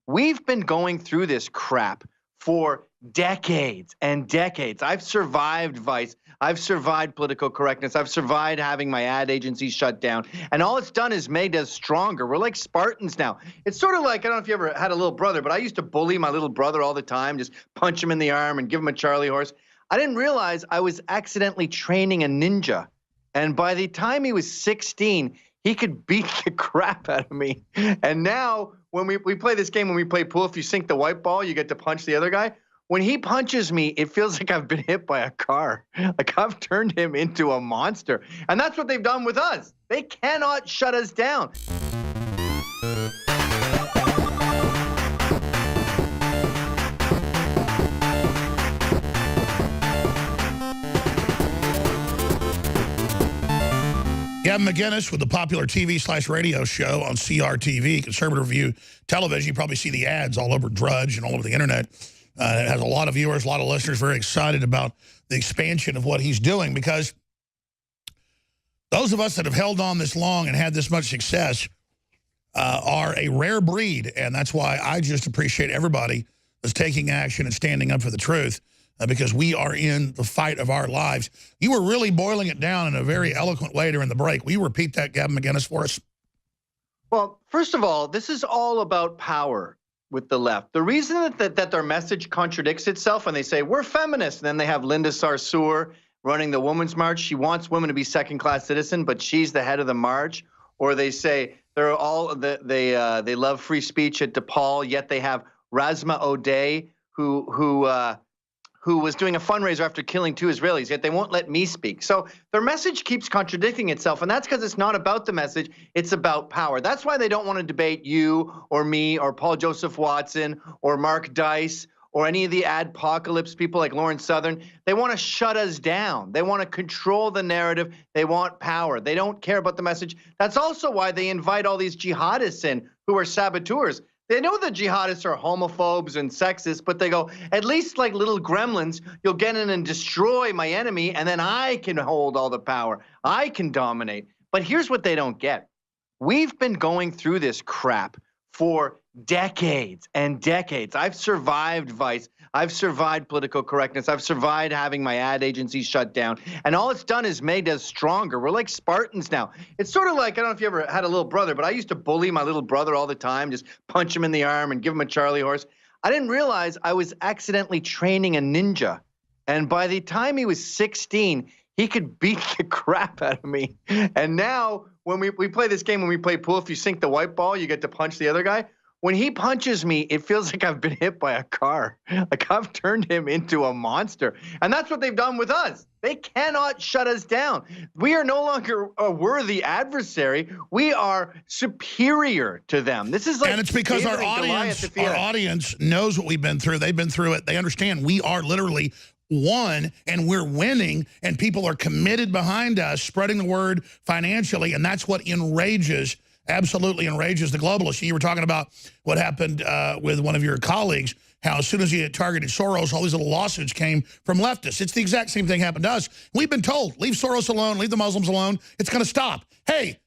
We've been going through this crap for decades and decades. I've survived vice. I've survived political correctness. I've survived having my ad agency shut down. And all it's done is made us stronger. We're like Spartans now. It's sort of like, I don't know if you ever had a little brother, but I used to bully my little brother all the time, just punch him in the arm and give him a Charlie horse. I didn't realize I was accidentally training a ninja. And by the time he was 16, he could beat the crap out of me. And now when we play this game, when we play pool, if you sink the white ball, you get to punch the other guy. When he punches me, it feels like I've been hit by a car. Like I've turned him into a monster. And that's what they've done with us. They cannot shut us down. Gavin McInnes with the popular TV/radio show on CRTV, Conservative Review Television. You probably see the ads all over Drudge and all over the internet. It has a lot of viewers, a lot of listeners, very excited about the expansion of what he's doing, because those of us that have held on this long and had this much success are a rare breed, and that's why I just appreciate everybody that's taking action and standing up for the truth. Because we are in the fight of our lives. You were really boiling it down in a very eloquent way during the break. Will you repeat that, Gavin McInnes, for us? Well, first of all, this is all about power with the left. The reason that their message contradicts itself, and they say, we're feminists, and then they have Linda Sarsour running the Women's March. She wants women to be second-class citizens, but she's the head of the march. Or they say they're all they love free speech at DePaul, yet they have Rasma O'Day, who was doing a fundraiser after killing 2 Israelis, yet they won't let me speak. So their message keeps contradicting itself, and that's because it's not about the message, it's about power. That's why they don't want to debate you or me or Paul Joseph Watson or Mark Dice or any of the adpocalypse people like Lauren Southern. They want to shut us down. They want to control the narrative. They want power. They don't care about the message. That's also why they invite all these jihadists in who are saboteurs. They know the jihadists are homophobes and sexist, but they go, at least like little gremlins, you'll get in and destroy my enemy, and then I can hold all the power. I can dominate. But here's what they don't get. We've been going through this crap for decades and decades. I've survived vice. I've survived political correctness. I've survived having my ad agency shut down. And all it's done is made us stronger. We're like Spartans now. It's sort of like, I don't know if you ever had a little brother, but I used to bully my little brother all the time, just punch him in the arm and give him a Charlie horse. I didn't realize I was accidentally training a ninja. And by the time he was 16, he could beat the crap out of me. And now when we play this game, when we play pool, if you sink the white ball, you get to punch the other guy. When he punches me, it feels like I've been hit by a car. Like I've turned him into a monster. And that's what they've done with us. They cannot shut us down. We are no longer a worthy adversary. We are superior to them. This is like, and it's because our audience knows what we've been through. They've been through it. They understand we are literally won, and we're winning, and people are committed behind us, spreading the word financially, and that's what enrages, absolutely enrages the globalists. You were talking about what happened with one of your colleagues, how as soon as he had targeted Soros, all these little lawsuits came from leftists. It's the exact same thing happened to us. We've been told, leave Soros alone, leave the Muslims alone. It's going to stop. Hey,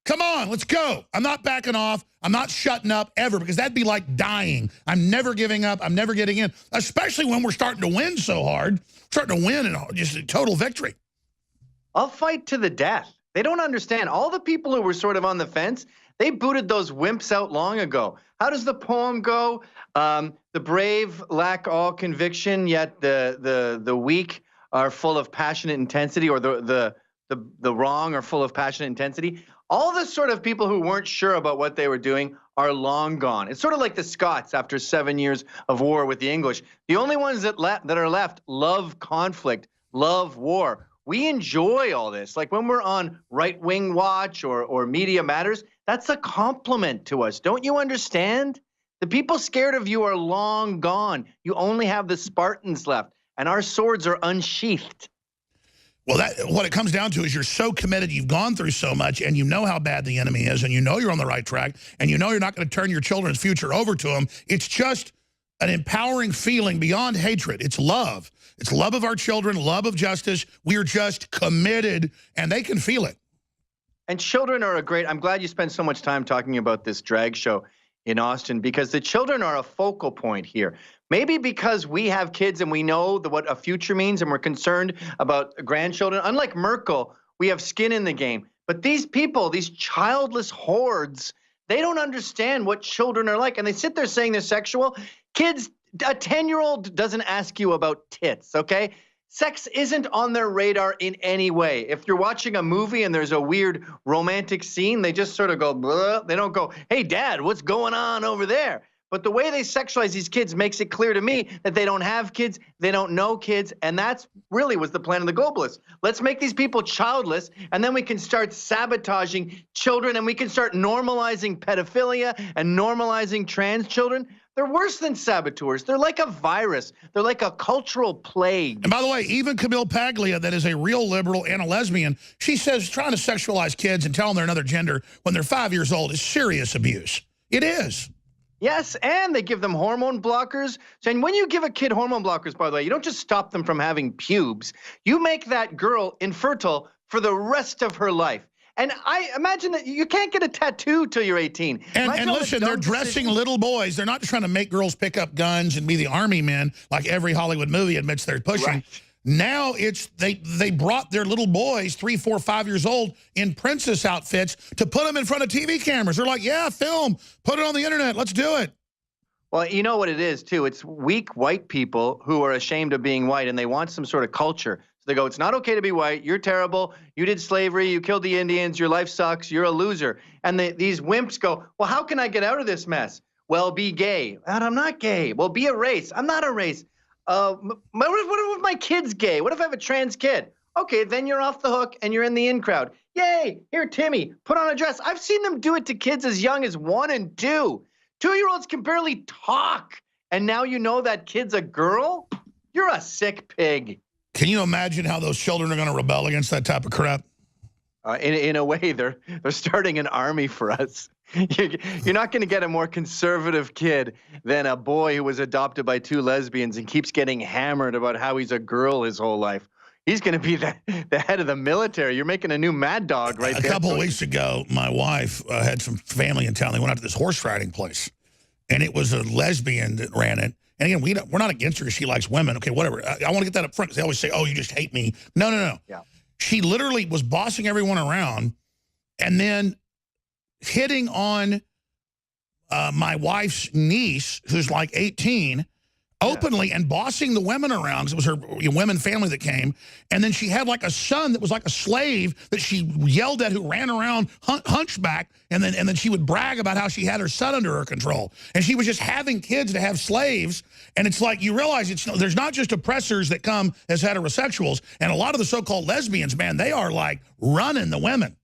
come on, let's go. I'm not backing off. I'm not shutting up ever, because that'd be like dying. I'm never giving up. I'm never getting in, especially when we're starting to win so hard, starting to win and just a total victory. I'll fight to the death. They don't understand. All the people who were sort of on the fence, they booted those wimps out long ago. How does the poem go? The brave lack all conviction, yet the weak are full of passionate intensity, or the wrong are full of passionate intensity. All the sort of people who weren't sure about what they were doing are long gone. It's sort of like the Scots after 7 years of war with the English. The only ones that are left love conflict, love war. We enjoy all this. Like when we're on right-wing watch or Media Matters, that's a compliment to us. Don't you understand? The people scared of you are long gone. You only have the Spartans left, and our swords are unsheathed. Well, what it comes down to is you're so committed, you've gone through so much, and you know how bad the enemy is, and you know you're on the right track, and you know you're not going to turn your children's future over to them. It's just an empowering feeling beyond hatred. It's love. It's love of our children, love of justice. We're just committed, and they can feel it. And children are I'm glad you spent so much time talking about this drag show. in Austin because the children are a focal point here. Maybe because we have kids and we know what a future means and we're concerned about grandchildren. Unlike Merkel, we have skin in the game. But these people, these childless hordes, they don't understand what children are like. And they sit there saying they're sexual. Kids, a 10-year-old doesn't ask you about tits, okay? Sex isn't on their radar in any way. If you're watching a movie and there's a weird romantic scene, they just sort of go, blah. They don't go, hey, Dad, what's going on over there? But the way they sexualize these kids makes it clear to me that they don't have kids, they don't know kids, and that's really was the plan of the globalists. Let's make these people childless, and then we can start sabotaging children, and we can start normalizing pedophilia and normalizing trans children. They're worse than saboteurs. They're like a virus. They're like a cultural plague. And by the way, even Camille Paglia, that is a real liberal and a lesbian, she says trying to sexualize kids and tell them they're another gender when they're 5 years old is serious abuse. It is. Yes, and they give them hormone blockers. And when you give a kid hormone blockers, by the way, you don't just stop them from having pubes. You make that girl infertile for the rest of her life. And I imagine that you can't get a tattoo till you're 18. And listen, they're dressing little boys. They're not just trying to make girls pick up guns and be the army men like every Hollywood movie admits they're pushing. Right. Now it's they brought their little boys, 3, 4, 5 years old, in princess outfits to put them in front of TV cameras. They're like, yeah, film, put it on the internet, let's do it. Well, you know what it is, too. It's weak white people who are ashamed of being white, and they want some sort of culture. They go, it's not okay to be white. You're terrible. You did slavery. You killed the Indians. Your life sucks. You're a loser. And these wimps go, well, how can I get out of this mess? Well, be gay. And I'm not gay. Well, be a race. I'm not a race. What if my kid's gay? What if I have a trans kid? Okay, then you're off the hook and you're in the in crowd. Yay. Here, Timmy, put on a dress. I've seen them do it to kids as young as 1 and 2. 2-year-olds can barely talk. And now you know that kid's a girl? You're a sick pig. Can you imagine how those children are going to rebel against that type of crap? In a way, they're starting an army for us. You're not going to get a more conservative kid than a boy who was adopted by 2 lesbians and keeps getting hammered about how he's a girl his whole life. He's going to be the head of the military. You're making a new mad dog right there. A couple of weeks ago, my wife had some family in town. They went out to this horse riding place, and it was a lesbian that ran it. And again, we're not against her because she likes women. Okay, whatever. I want to get that up front because they always say, oh, you just hate me. No. Yeah. She literally was bossing everyone around and then hitting on my wife's niece, who's like 18, openly and bossing the women around. It was her women family that came. And then she had like a son that was like a slave that she yelled at, who ran around hunchback. And then she would brag about how she had her son under her control. And she was just having kids to have slaves. And it's like, you realize there's not just oppressors that come as heterosexuals. And a lot of the so-called lesbians, man, they are like running the women.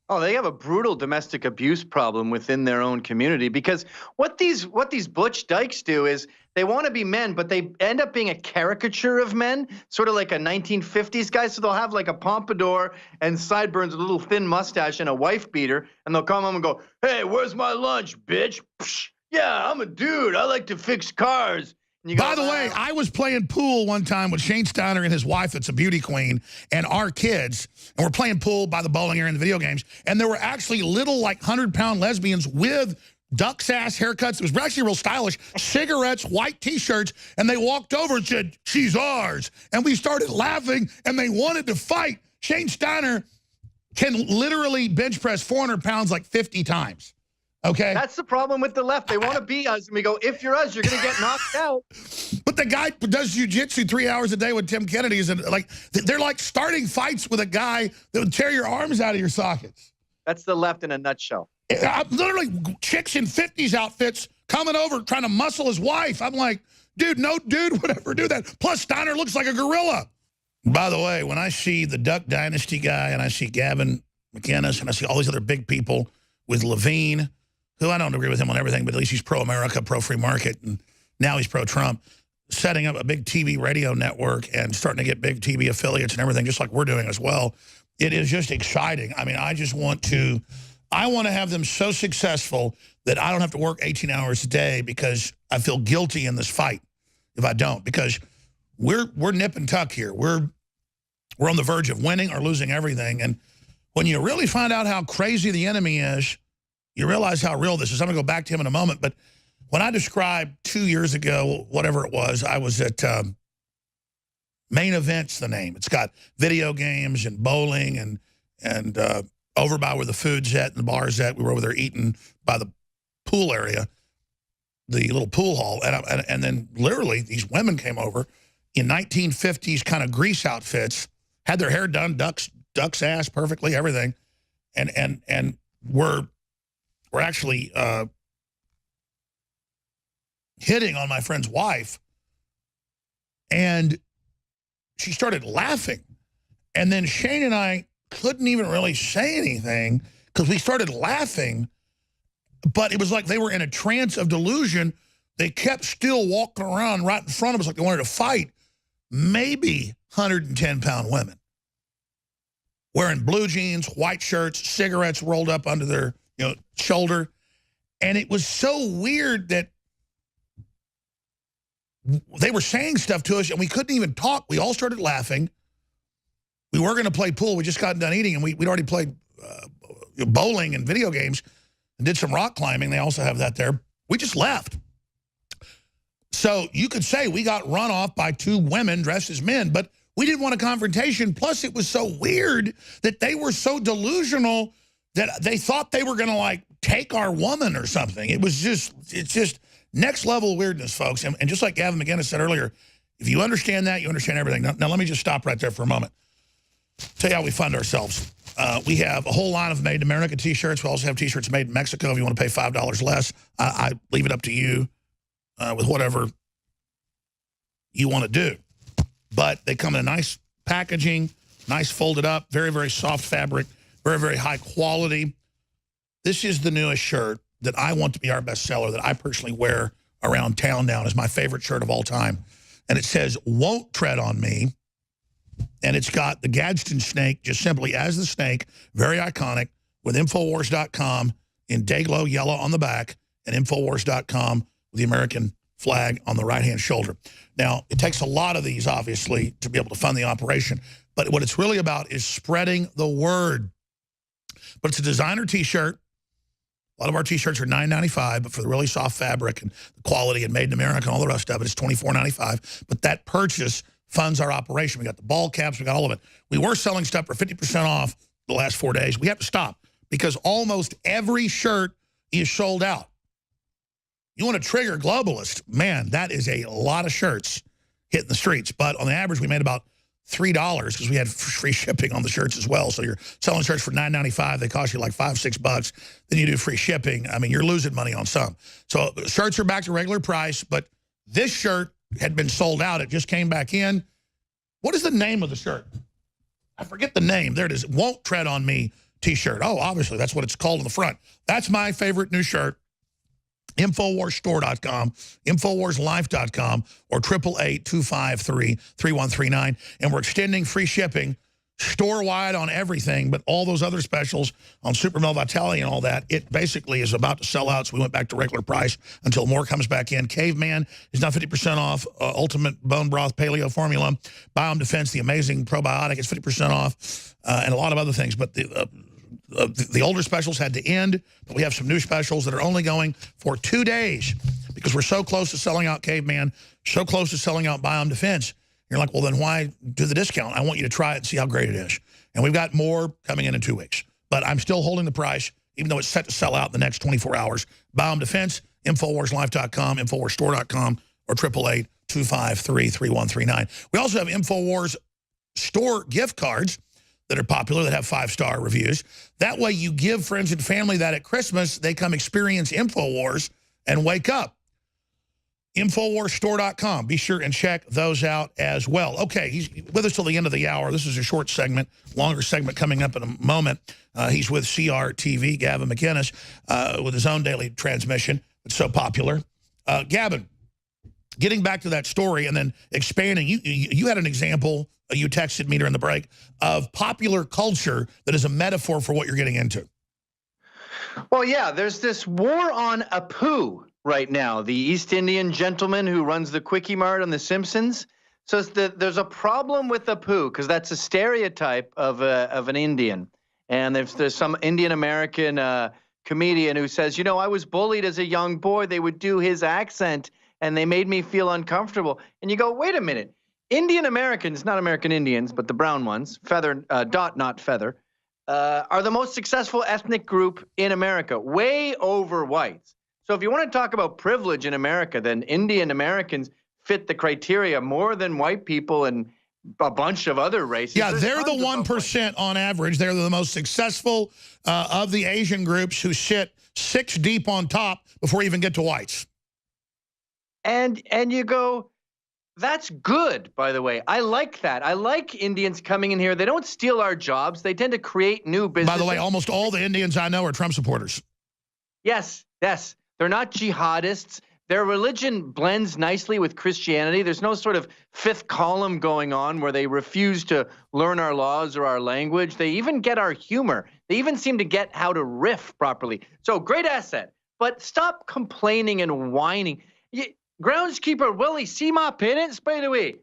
Oh, they have a brutal domestic abuse problem within their own community, because what these butch dykes do is they want to be men, but they end up being a caricature of men, sort of like a 1950s guy. So they'll have like a pompadour and sideburns, a little thin mustache, and a wife beater, and they'll come home and go, "Hey, where's my lunch, bitch? Psh, yeah, I'm a dude. I like to fix cars." By the way, I was playing pool one time with Shane Steiner and his wife, that's a beauty queen, and our kids, and we're playing pool by the bowling area in the video games, and there were actually little, like, 100-pound lesbians with duck's ass haircuts. It was actually real stylish, cigarettes, white T-shirts, and they walked over and said, "She's ours." And we started laughing, and they wanted to fight. Shane Steiner can literally bench press 400 pounds like 50 times. Okay. That's the problem with the left. They want to be us, and we go, if you're us, you're going to get knocked out. But the guy does jiu-jitsu 3 hours a day with Tim Kennedy's, and like they're like starting fights with a guy that would tear your arms out of your sockets. That's the left in a nutshell. I'm literally chicks in 50s outfits coming over trying to muscle his wife. I'm like, dude, no dude would ever do that. Plus, Steiner looks like a gorilla. By the way, when I see the Duck Dynasty guy, and I see Gavin McInnes, and I see all these other big people with Levine, who I don't agree with him on everything, but at least he's pro-America, pro-free market, and now he's pro-Trump, setting up a big TV radio network and starting to get big TV affiliates and everything, just like we're doing as well. It is just exciting. I mean, I want to have them so successful that I don't have to work 18 hours a day because I feel guilty in this fight if I don't, because we're nip and tuck here. We're on the verge of winning or losing everything. And when you really find out how crazy the enemy is, you realize how real this is. I'm going to go back to him in a moment, but when I described 2 years ago, whatever it was, I was at Main Event's the name. It's got video games and bowling and over by where the food's at and the bar's at. We were over there eating by the pool area, the little pool hall. And then literally these women came over in 1950s kind of grease outfits, had their hair done, duck's ass perfectly, everything. And were actually hitting on my friend's wife. And she started laughing. And then Shane and I couldn't even really say anything because we started laughing. But it was like they were in a trance of delusion. They kept still walking around right in front of us like they wanted to fight. Maybe 110-pound women wearing blue jeans, white shirts, cigarettes rolled up under their shoulder. And it was so weird that they were saying stuff to us and we couldn't even talk. We all started laughing. We were going to play pool. We just got done eating, and we'd already played bowling and video games and did some rock climbing. They also have that there. We just left. So you could say we got run off by two women dressed as men, but we didn't want a confrontation. Plus, it was so weird that they were so delusional that they thought they were going to, like, take our woman or something. It's just next level weirdness, folks. And just like Gavin McInnes said earlier, if you understand that, you understand everything. Now let me just stop right there for a moment. Tell you how we fund ourselves. We have a whole line of Made in America T-shirts. We also have T-shirts made in Mexico if you want to pay $5 less. I leave it up to you with whatever you want to do. But they come in a nice packaging, nice folded up, very, very soft fabric, very, very high quality. This is the newest shirt that I want to be our bestseller that I personally wear around town now. It's my favorite shirt of all time. And it says, "Won't tread on me." And it's got the Gadsden snake, just simply as the snake, very iconic, with Infowars.com in Dayglow yellow on the back and Infowars.com with the American flag on the right-hand shoulder. Now, it takes a lot of these, obviously, to be able to fund the operation. But what it's really about is spreading the word. But it's a designer T-shirt. A lot of our T-shirts are $9.95, but for the really soft fabric and the quality and made in America and all the rest of it, it's $24.95. But that purchase funds our operation. We got the ball caps. We got all of it. We were selling stuff for 50% off the last 4 days. We have to stop because almost every shirt is sold out. You want to trigger globalist, man, that is a lot of shirts hitting the streets. But on the average, we made about $3 because we had free shipping on the shirts as well. So you're selling shirts for $9.95. They cost you like $5-6. Then you do free shipping. I mean, you're losing money on some. So shirts are back to regular price, but this shirt had been sold out. It just came back in. What is the name of the shirt? I forget the name. There it is. Won't Tread on Me T-shirt. Oh, obviously, that's what it's called on the front. That's my favorite new shirt. Infowarsstore.com, Infowarslife.com, or 888-253-3139. And we're extending free shipping store-wide on everything, but all those other specials on Super Male Vitality and all that, it basically is about to sell out, so we went back to regular price until more comes back in. Caveman is now 50% off. Ultimate Bone Broth Paleo Formula. Biome Defense, the amazing probiotic, is 50% off, and a lot of other things. But the older specials had to end, but we have some new specials that are only going for 2 days because we're so close to selling out Caveman, so close to selling out Biome Defense. You're like, well, then why do the discount? I want you to try it and see how great it is. And we've got more coming in 2 weeks. But I'm still holding the price, even though it's set to sell out in the next 24 hours. Biome Defense, Infowarslife.com, Infowarsstore.com, or 888-253-3139. We also have Infowars store gift cards that are popular, that have 5-star reviews. That way you give friends and family that at Christmas, they come experience Infowars and wake up. Infowarsstore.com. Be sure and check those out as well. Okay, he's with us till the end of the hour. This is a short segment, longer segment coming up in a moment. He's with CRTV, Gavin McInnes, with his own daily transmission. It's so popular. Gavin, getting back to that story and then expanding, you had an example, you texted me during the break, of popular culture that is a metaphor for what you're getting into. Well, yeah, there's this war on Apu right now, the East Indian gentleman who runs the Quickie Mart on The Simpsons. So there's a problem with Apu because that's a stereotype of an Indian. And there's some Indian American comedian who says, you know, I was bullied as a young boy. They would do his accent and they made me feel uncomfortable. And you go, wait a minute. Indian Americans, not American Indians, but the brown ones, feather, dot, not feather, are the most successful ethnic group in America, way over whites. So if you want to talk about privilege in America, then Indian Americans fit the criteria more than white people and a bunch of other races. Yeah, they're the 1% on average. They're the most successful of the Asian groups who sit 6 deep on top before you even get to whites. And you go, that's good, by the way. I like that. I like Indians coming in here. They don't steal our jobs. They tend to create new businesses. By the way, almost all the Indians I know are Trump supporters. Yes, yes. They're not jihadists. Their religion blends nicely with Christianity. There's no sort of fifth column going on where they refuse to learn our laws or our language. They even get our humor. They even seem to get how to riff properly. So great asset. But stop complaining and whining. Groundskeeper Willie, see my parents, by the way.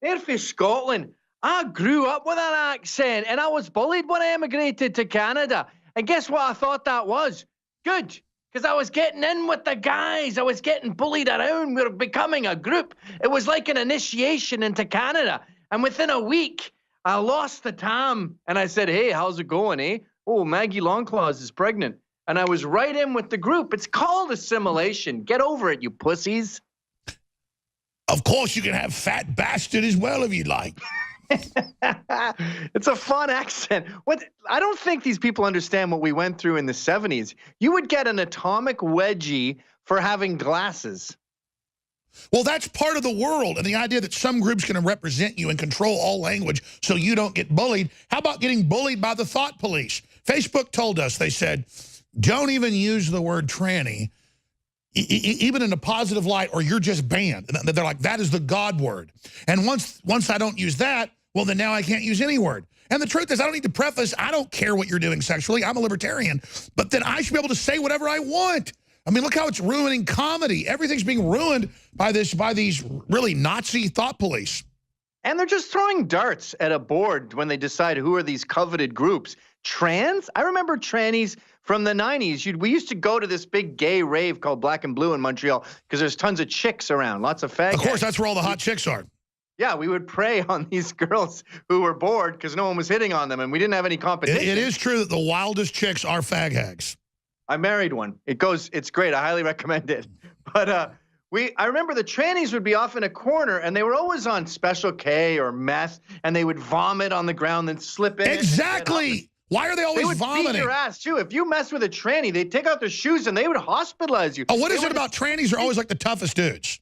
They're from Scotland. I grew up with an accent, and I was bullied when I emigrated to Canada. And guess what I thought that was? Good. Because I was getting in with the guys. I was getting bullied around. We were becoming a group. It was like an initiation into Canada. And within a week, I lost the time. And I said, hey, how's it going, eh? Oh, Maggie Longclaws is pregnant. And I was right in with the group. It's called assimilation. Get over it, you pussies. Of course, you can have fat bastard as well if you'd like. It's a fun accent. I don't think these people understand what we went through in the 70s. You would get an atomic wedgie for having glasses. Well, that's part of the world, and the idea that some group's going to represent you and control all language so you don't get bullied. How about getting bullied by the thought police? Facebook told us, they said, don't even use the word tranny, even in a positive light, or you're just banned. And they're like, that is the God word. And once I don't use that, well, then now I can't use any word. And the truth is, I don't need to preface, I don't care what you're doing sexually. I'm a libertarian. But then I should be able to say whatever I want. I mean, look how it's ruining comedy. Everything's being ruined by these really Nazi thought police. And they're just throwing darts at a board when they decide who are these coveted groups. Trans? I remember trannies from the 90s. We used to go to this big gay rave called Black and Blue in Montreal because there's tons of chicks around, lots of fags. Of course, that's where all the hot chicks are. Yeah, we would prey on these girls who were bored because no one was hitting on them and we didn't have any competition. It is true that the wildest chicks are fag hags. I married one. It's great. I highly recommend it. But I remember the trannies would be off in a corner and they were always on Special K or meth and they would vomit on the ground and slip in. Exactly. Why are they always vomiting? They would beat your ass, too. If you mess with a tranny, they'd take out their shoes and they would hospitalize you. Oh, what is it about trannies are always like the toughest dudes?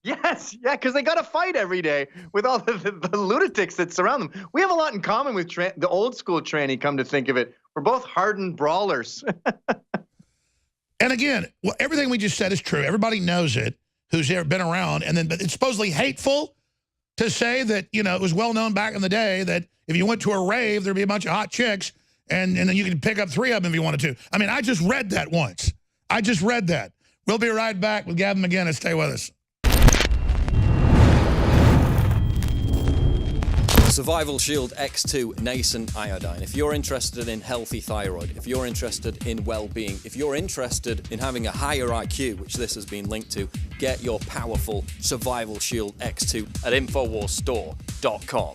Yes, yeah, because they got to fight every day with all the lunatics that surround them. We have a lot in common with the old school tranny, come to think of it. We're both hardened brawlers. And again, everything we just said is true. Everybody knows it who's ever been around. And then it's supposedly hateful to say that, you know, it was well known back in the day that if you went to a rave, there'd be a bunch of hot chicks and then you could pick up 3 of them if you wanted to. I mean, I just read that once. I just read that. We'll be right back with Gavin McInnes. Stay with us. Survival Shield X2 Nascent Iodine. If you're interested in healthy thyroid, if you're interested in well-being, if you're interested in having a higher IQ, which this has been linked to, get your powerful Survival Shield X2 at InfowarsStore.com.